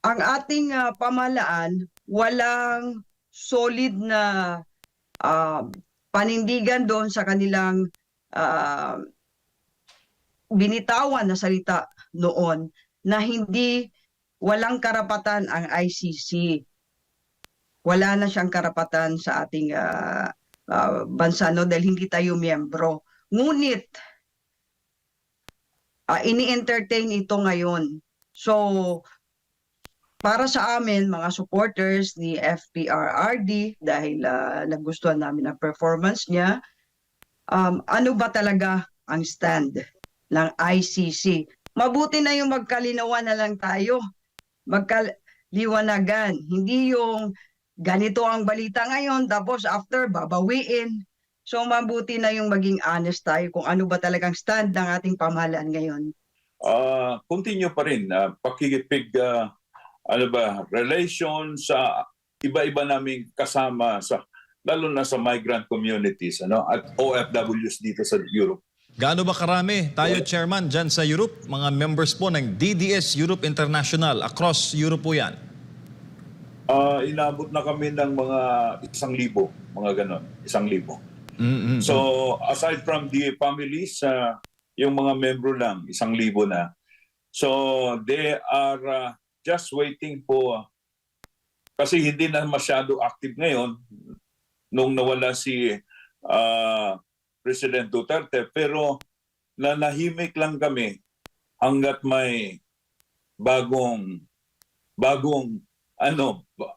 ang ating pamahalaan walang solid na ah, panindigan doon sa kanilang ah, binitawan na salita noon na hindi walang karapatan ang ICC. Wala na siyang karapatan sa ating bansa no dahil hindi tayo miyembro. Ngunit ini-entertain ito ngayon. So para sa amin, mga supporters ni FPRRD, dahil nagustuhan namin ang performance niya, ano ba talaga ang stand ng ICC? Mabuti na yung magkalinawan na lang tayo, magkaliwanagan. Hindi yung ganito ang balita ngayon, tapos after babawiin. So mabuti na yung maging honest tayo kung ano ba talagang stand ng ating pamahalaan ngayon. Continue pa rin, pakikipig relation sa iba-iba naming kasama sa lalo na sa migrant communities at OFWs dito sa Europe. Gaano ba karami tayo, Chairman, dyan sa Europe? Mga members po ng DDS Europe International, across Europe po yan. Inabot na kami ng mga 1,000, mga ganon, 1,000. So aside from the families, yung mga membro lang, 1,000 na. So they are just waiting po kasi hindi na masyado active ngayon nung nawala si President Duterte, pero nanahimik lang kami hanggat may bagong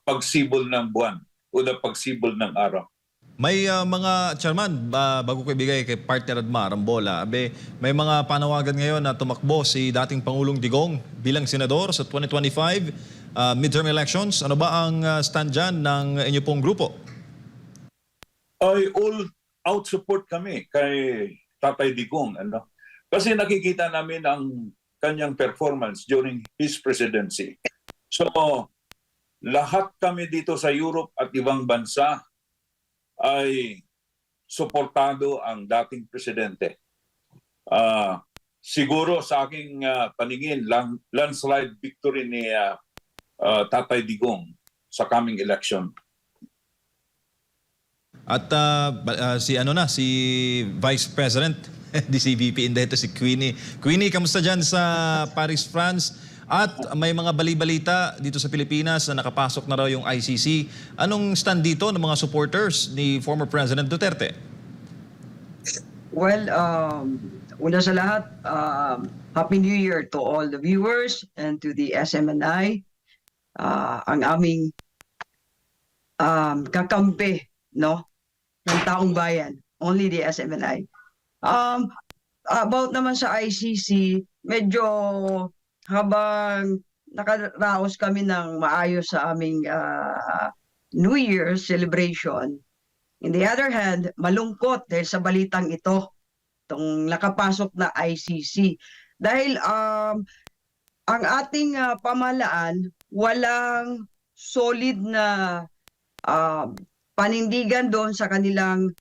pagsibol ng buwan o na pagsibol ng araw. May mga, Chairman, bago ko ibigay kay partner Adma Rambola, may mga panawagan ngayon na tumakbo si dating Pangulong Digong bilang senador sa 2025 midterm elections. Ano ba ang stand dyan ng inyo pong grupo? Ay, all out support kami kay Tatay Digong. Kasi nakikita namin ang kanyang performance during his presidency. So, lahat kami dito sa Europe at ibang bansa ay suportado ang dating presidente. Siguro sa aking paningin, landslide victory ni Tatay Digong sa coming election. At si Vice President, di si VP Indeto, si Queenie. Queenie, kamusta dyan sa Paris, France? At may mga bali-balita dito sa Pilipinas na nakapasok na raw yung ICC. Anong stand dito ng mga supporters ni former President Duterte? Well, una sa lahat, Happy New Year to all the viewers and to the SMNI. Ang aming kakampi, no, ng taong bayan, only the SMNI. About naman sa ICC, medyo habang nakaraos kami ng maayos sa aming New Year's celebration, in the other hand, malungkot dahil sa balitang ito, itong nakapasok na ICC. Dahil ang ating pamahalaan walang solid na panindigan doon sa kanilang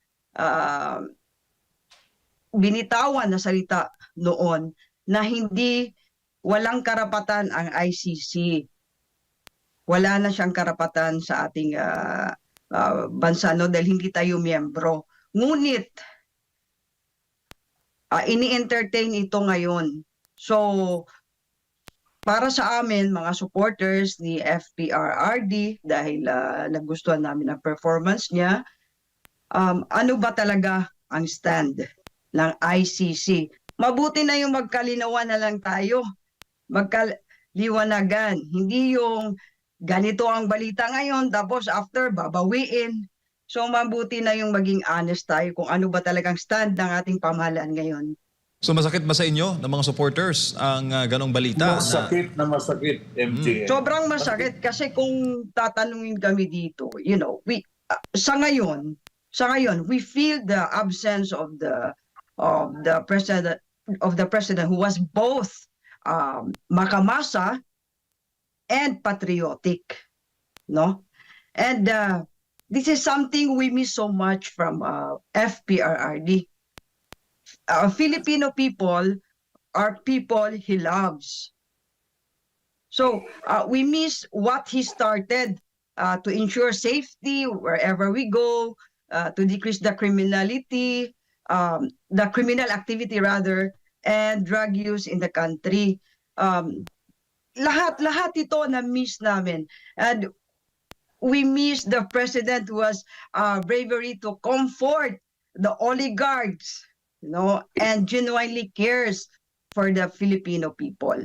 binitawan na salita noon na hindi walang karapatan ang ICC. Wala na siyang karapatan sa ating bansa no dahil hindi tayo miyembro. Ngunit ini-entertain ito ngayon. So para sa amin, mga supporters ni FPRRD, dahil nagustuhan namin ang performance niya, ano ba talaga ang stand ng ICC? Mabuti na yung magkalinawan na lang tayo, magkaliwanagan. Hindi yung ganito ang balita ngayon, tapos after babawiin. So mabuti na yung maging honest tayo kung ano ba talagang stand ng ating pamahalaan ngayon. So masakit ba sa inyo ng mga supporters ang ganong balita? Masakit na masakit, MJ. Sobrang masakit kasi kung tatanungin kami dito, sa ngayon we feel the absence of the president who was both makamasa and patriotic, no? And this is something we miss so much from FPRRD. Filipino people are people he loves. So we miss what he started to ensure safety wherever we go, to decrease the criminal activity rather, and drug use in the country. Lahat ito na miss namin. And we miss the president who has bravery to comfort the oligarchs, and genuinely cares for the Filipino people.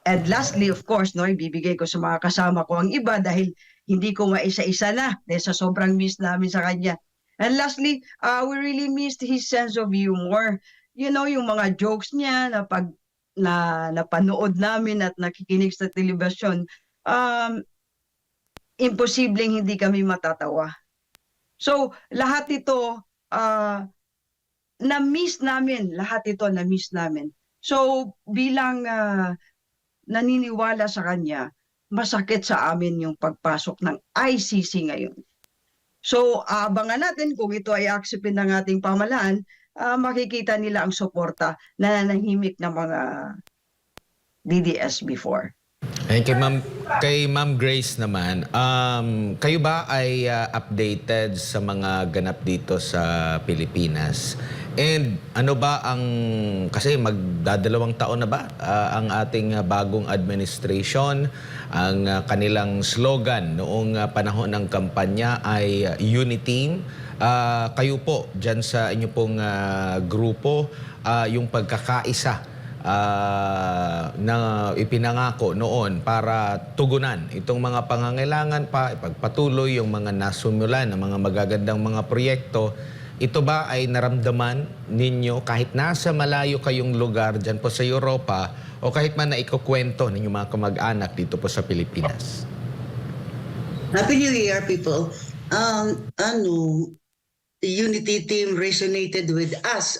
And lastly, of course, ibibigay ko sa mga kasama ko ang iba dahil hindi ko maisa-isa na dahil sa sobrang miss namin sa kanya. And lastly, we really missed his sense of humor. Yung mga jokes niya na napanood namin at nakikinig sa telebisyon, imposibleng hindi kami matatawa. So, lahat ito, na-miss namin. Lahat ito na-miss namin. So, bilang naniniwala sa kanya, masakit sa amin yung pagpasok ng ICC ngayon. So, abangan natin kung ito ay aksipin ng ating pamahalaan, makikita nila ang suporta na nanahimik ng mga DDS before. Ay, kay Ma'am Grace naman, kayo ba ay updated sa mga ganap dito sa Pilipinas? And ano ba kasi magdadalawang taon na ba ang ating bagong administration? Ang kanilang slogan noong panahon ng kampanya ay Uniteam. Kayo po, dyan sa inyo pong grupo, yung pagkakaisa na ipinangako noon para tugunan itong mga pangangailangan pa, ipagpatuloy yung mga nasumulan ng mga magagandang mga proyekto. Ito ba ay naramdaman ninyo kahit nasa malayo kayong lugar dyan po sa Europa o kahit man na ikukwento ninyong mga kamag-anak dito po sa Pilipinas? Happy New Year, people. The Unity Team resonated with us.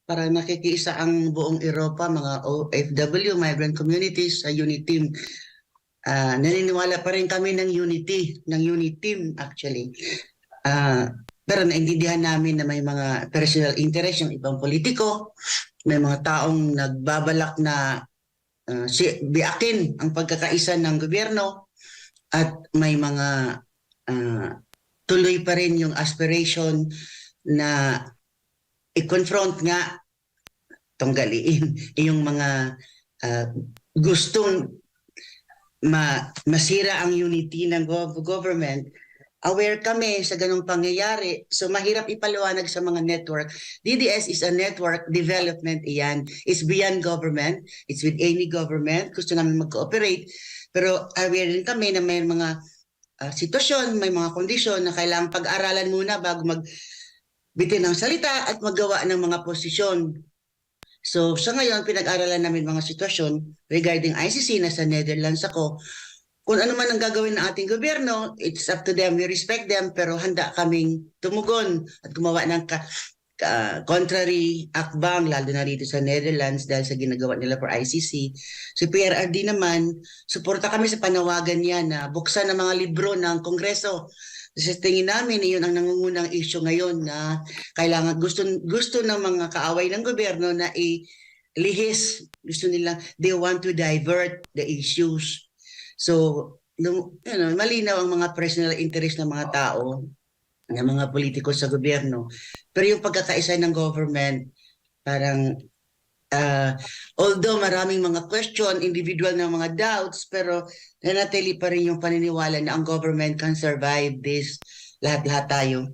Para nakikiisa ang buong Europa, mga OFW, migrant communities sa Unity Team. Naniniwala pa rin kami ng Unity Team actually. Pero naintindihan namin na may mga personal interest yung ibang politiko, may mga taong nagbabalak na biakin ang pagkakaisa ng gobyerno, at may mga tuloy pa rin yung aspiration na i-confront nga, tunggaliin yung mga gustong masira ang unity ng government. Aware kami sa ganong pangyayari, so mahirap ipaliwanag sa mga network. DDS is a network development, iyan. It's beyond government, it's with any government. Gusto namin mag-cooperate, pero aware din kami na may mga sitwasyon, may mga kondisyon na kailangang pag-aralan muna bago magbitin ng salita at maggawa ng mga posisyon. So sa ngayon, pinag-aralan namin mga sitwasyon regarding ICC na sa Netherlands ako. Kung ano man ang gagawin ng ating gobyerno, it's up to them. We respect them, pero handa kaming tumugon at gumawa ng contrary akbang, lalo na rito sa Netherlands dahil sa ginagawa nila for ICC. Si PRRD naman, suporta kami sa panawagan niya na buksan ang mga libro ng Kongreso. Sa tingin namin, iyon ang nangungunang issue ngayon na kailangan gusto ng mga kaaway ng gobyerno na ilihis. Gusto nila, they want to divert the issues. So, malinaw ang mga personal interest ng mga tao, ng mga politiko sa gobyerno. Pero yung pagkakaisa ng government, parang, although maraming mga question, individual na mga doubts, pero nanatili pa rin yung paniniwala na ang government can survive this, lahat-lahat tayo.